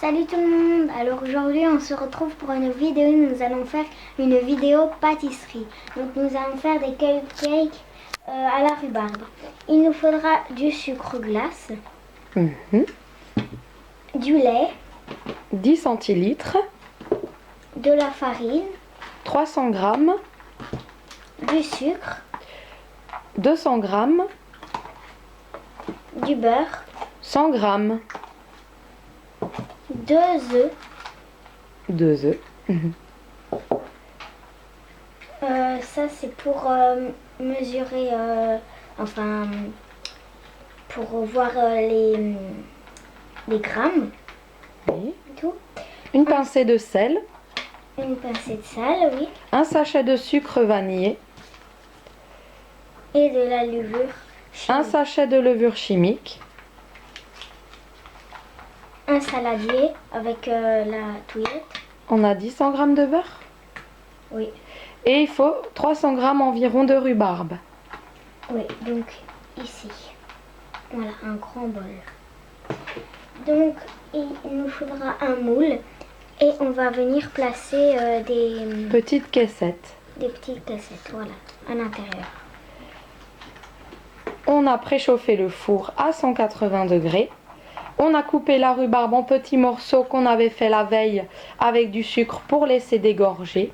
Salut tout le monde. Alors aujourd'hui on se retrouve pour une vidéo. Nous allons faire une vidéo pâtisserie. Donc nous allons faire des cupcakes à la rhubarbe. Il nous faudra du sucre glace, du lait, 10 centilitres, de la farine, 300 grammes, du sucre, 200 grammes, du beurre, 100 grammes, 2 œufs. 2 œufs. Ça c'est pour mesurer, pour voir les grammes Oui. et tout. Une pincée de sel, Une pincée de sel, oui. un sachet de sucre vanillé, Et de la levure un chimique. sachet de levure chimique, Un saladier avec la touillette. on a dit 100 grammes de beurre Oui. et il faut 300 grammes environ de rhubarbe. Oui, donc ici. Voilà, un grand bol. Donc il nous faudra un moule et on va venir placer Petite caissette. des petites cassettes, voilà, à l'intérieur. On a préchauffé le four à 180 degrés. On a coupé la rhubarbe en petits morceaux qu'on avait fait la veille avec du sucre pour laisser dégorger.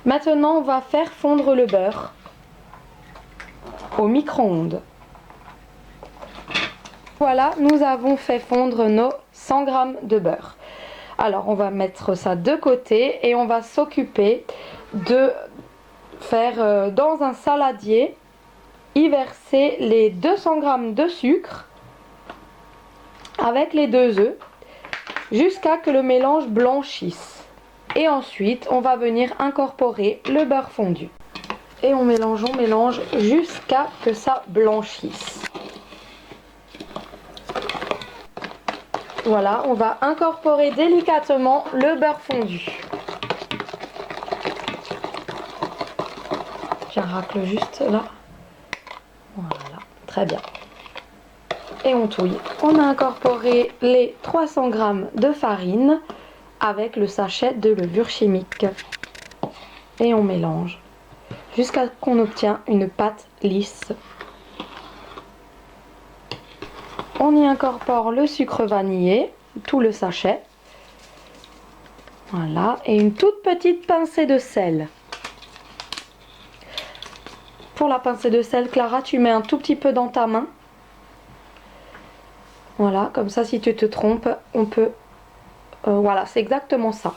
Maintenant, on va faire fondre le beurre au micro-ondes. Voilà, nous avons fait fondre nos 100 g de beurre. Alors, on va mettre ça de côté et on va s'occuper de faire dans un saladier, y verser les 200 g de sucre avec les 2 œufs jusqu'à que le mélange blanchisse. Et ensuite, on va venir incorporer le beurre fondu. Et on mélange jusqu'à que ça blanchisse. Voilà, on va incorporer délicatement le beurre fondu. Je racle juste là. Voilà, très bien. Et on touille. On a incorporé les 300 g de farine avec le sachet de levure chimique. Et on mélange jusqu'à ce qu'on obtient une pâte lisse. On y incorpore le sucre vanillé, tout le sachet. Voilà, et une toute petite pincée de sel. Pour la pincée de sel, Clara, tu mets un tout petit peu dans ta main. Voilà, comme ça, si tu te trompes, on peut... voilà, c'est exactement ça.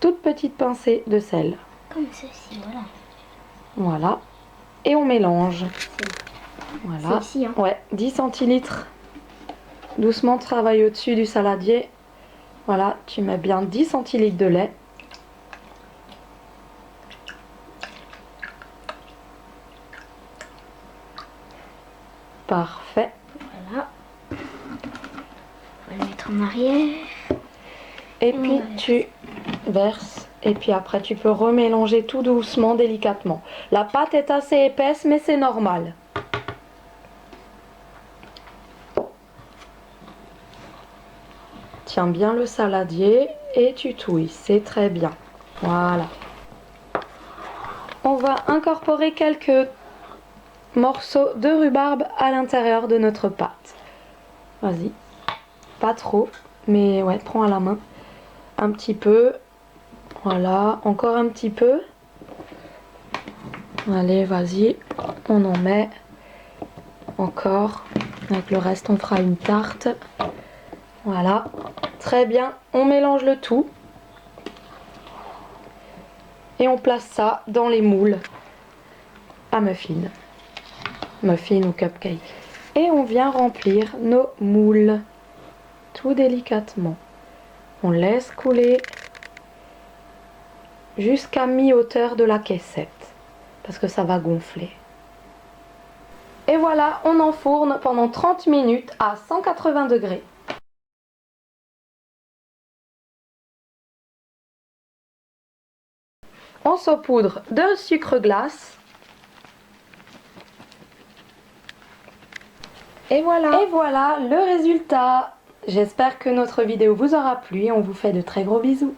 Toute petite pincée de sel. Comme ceci, voilà. Voilà, et on mélange. Voilà, C'est ici, hein. ouais, 10 centilitres. Doucement, travaille au-dessus du saladier. Voilà, tu mets bien 10 centilitres de lait. Parfait. Voilà. On va le mettre en arrière. Et puis tu verses. Et puis après, tu peux remélanger tout doucement, délicatement. La pâte est assez épaisse, mais c'est normal. Tiens bien le saladier et tu touilles. C'est très bien. Voilà. On va incorporer quelques morceaux de rhubarbe à l'intérieur de notre pâte. Vas-y. Pas trop, mais ouais, prends à la main. Un petit peu. Voilà, encore un petit peu. Allez, vas-y. On en met encore. Avec le reste, on fera une tarte. Voilà. Très bien. On mélange le tout. Et on place ça dans les moules à muffins. Muffins ou cupcake. Et on vient remplir nos moules. Tout délicatement. On laisse couler jusqu'à mi-hauteur de la caissette. Parce que ça va gonfler. Et voilà, on enfourne pendant 30 minutes à 180 degrés. On saupoudre de sucre glace. Et voilà le résultat. J'espère que notre vidéo vous aura plu et on vous fait de très gros bisous.